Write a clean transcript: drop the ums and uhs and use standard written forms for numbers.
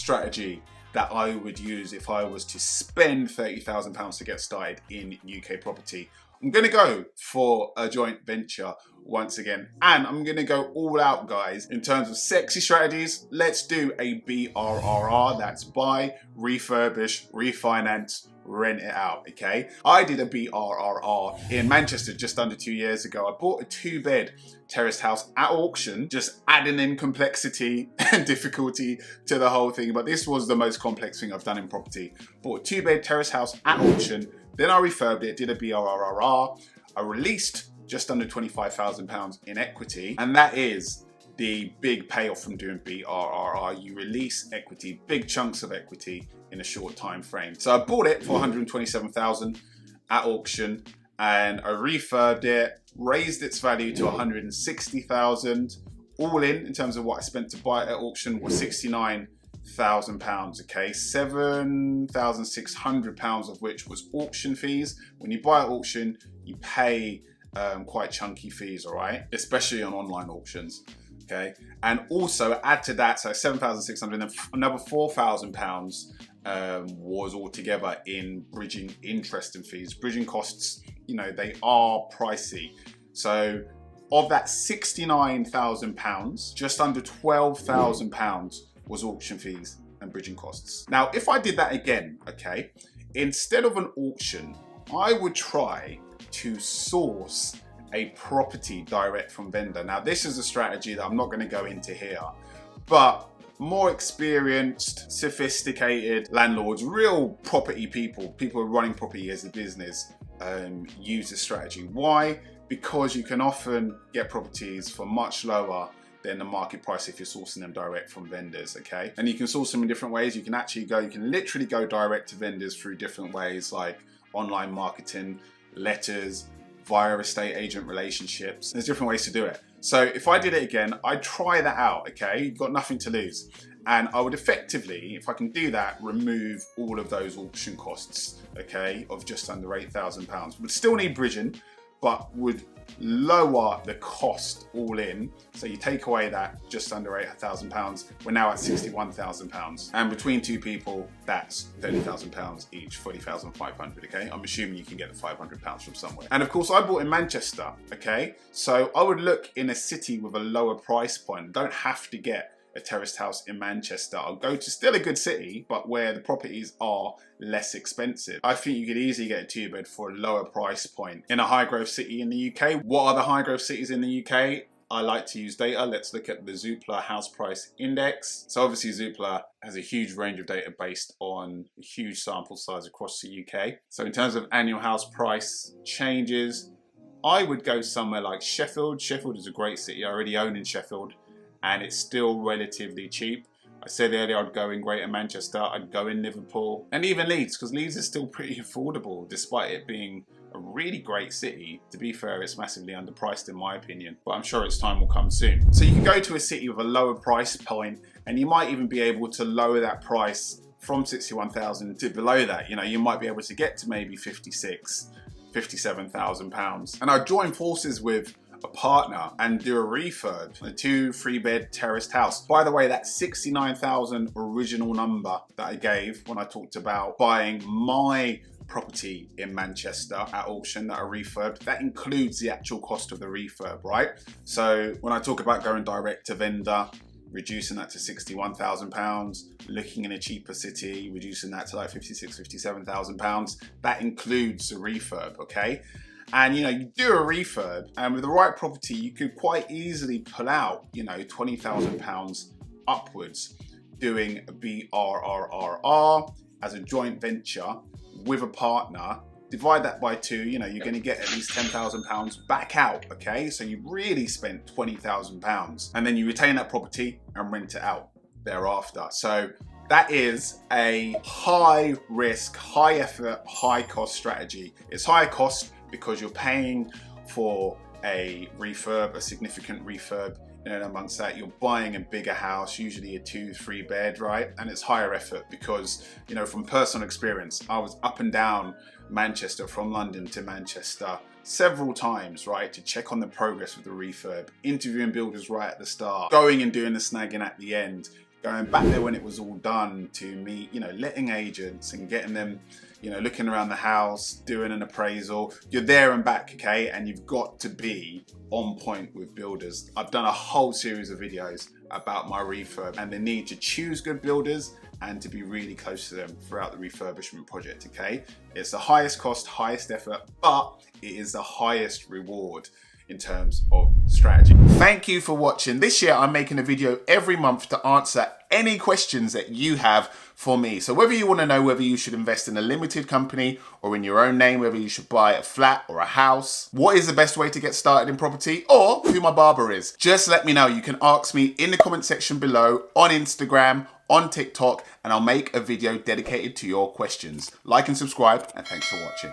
strategy that I would use if I was to spend £30,000 to get started in UK property. I'm gonna go for a joint venture once again, and I'm gonna go all out, guys. In terms of sexy strategies, let's do a BRRR. That's buy, refurbish, refinance, rent it out, okay? I did a BRRR in Manchester just under 2 years ago. I bought a 2-bed terraced house at auction, just adding in complexity and difficulty to the whole thing, but this was the most complex thing I've done in property. Bought a 2-bed terraced house at auction, then I refurbed it, did a BRRR. I released just under £25,000 in equity, and that is the big payoff from doing BRRR. You release equity, big chunks of equity in a short time frame. So I bought it for 127,000 at auction, and I refurbed it, raised its value to 160,000. All in terms of what I spent to buy it at auction was £69,000, okay? £7,600 of which was auction fees. When you buy at auction, you pay quite chunky fees, all right? Especially on online auctions, okay? And also add to that, so 7,600, and then another £4,000 was altogether in bridging interest and fees. Bridging costs, you know, they are pricey. So of that £69,000, just under £12,000 was auction fees and bridging costs. Now, if I did that again, okay, instead of an auction, I would try to source a property direct from vendor. Now, this is a strategy that I'm not going to go into here, but more experienced, sophisticated landlords, real property people who are running property as a business, use this strategy. Why? Because you can often get properties for much lower than the market price if you're sourcing them direct from vendors, okay? And you can source them in different ways. You can literally go direct to vendors through different ways, like online marketing, letters, via estate agent relationships. There's different ways to do it. So if I did it again, I'd try that out, okay? You've got nothing to lose. And I would effectively, if I can do that, remove all of those auction costs, okay, of just under £8,000. Would still need bridging, but would lower the cost all in. So you take away that just under £8,000, we're now at £61,000. And between two people, that's £30,000 each, £40,500, okay? I'm assuming you can get the £500 from somewhere. And of course, I bought in Manchester, okay? So I would look in a city with a lower price point. Don't have to get a terraced house in Manchester. I'll go to still a good city, but where the properties are less expensive. I think you could easily get a 2-bed for a lower price point in a high growth city in the UK. What are the high growth cities in the UK? I like to use data. Let's look at the Zoopla House Price Index. So obviously Zoopla has a huge range of data based on a huge sample size across the UK. So in terms of annual house price changes, I would go somewhere like Sheffield. Sheffield is a great city. I already own in Sheffield, and it's still relatively cheap. I said earlier I'd go in Greater Manchester, I'd go in Liverpool, and even Leeds, because Leeds is still pretty affordable despite it being a really great city. To be fair, it's massively underpriced in my opinion, but I'm sure its time will come soon. So you can go to a city with a lower price point, and you might even be able to lower that price from 61,000 to below that. You know, you might be able to get to maybe 56, 57,000 pounds. And I'd join forces with a partner and do a refurb, a 2-3-bed terraced house. By the way, that 69,000 original number that I gave when I talked about buying my property in Manchester at auction that I refurbed, that includes the actual cost of the refurb, right? So when I talk about going direct to vendor, reducing that to £61,000, looking in a cheaper city, reducing that to like £56,000, £57,000, that includes the refurb, okay? And you know, you do a refurb, and with the right property, you could quite easily pull out, you know, £20,000 upwards doing a BRRR as a joint venture with a partner. Divide that by 2, you know, you're going to get at least £10,000 back out, okay? So you really spent £20,000, and then you retain that property and rent it out thereafter. So that is a high risk, high effort, high cost strategy. It's higher cost because you're paying for a refurb, a significant refurb. And amongst that, you're buying a bigger house, usually a 2-3 bed, right? And it's higher effort because, you know, from personal experience, I was up and down Manchester, from London to Manchester several times, right, to check on the progress of the refurb, interviewing builders right at the start, going and doing the snagging at the end, going back there when it was all done to meet, you know, letting agents and getting them, you know, looking around the house, doing an appraisal. You're there and back, okay? And you've got to be on point with builders. I've done a whole series of videos about my refurb and the need to choose good builders and to be really close to them throughout the refurbishment project, okay? It's the highest cost, highest effort, but it is the highest reward in terms of strategy. Thank you for watching. This year I'm making a video every month to answer any questions that you have for me. So whether you want to know whether you should invest in a limited company or in your own name, whether you should buy a flat or a house, what is the best way to get started in property, or who my barber is, just let me know. You can ask me in the comment section below, on Instagram, on TikTok, and I'll make a video dedicated to your questions. Like and subscribe, and thanks for watching.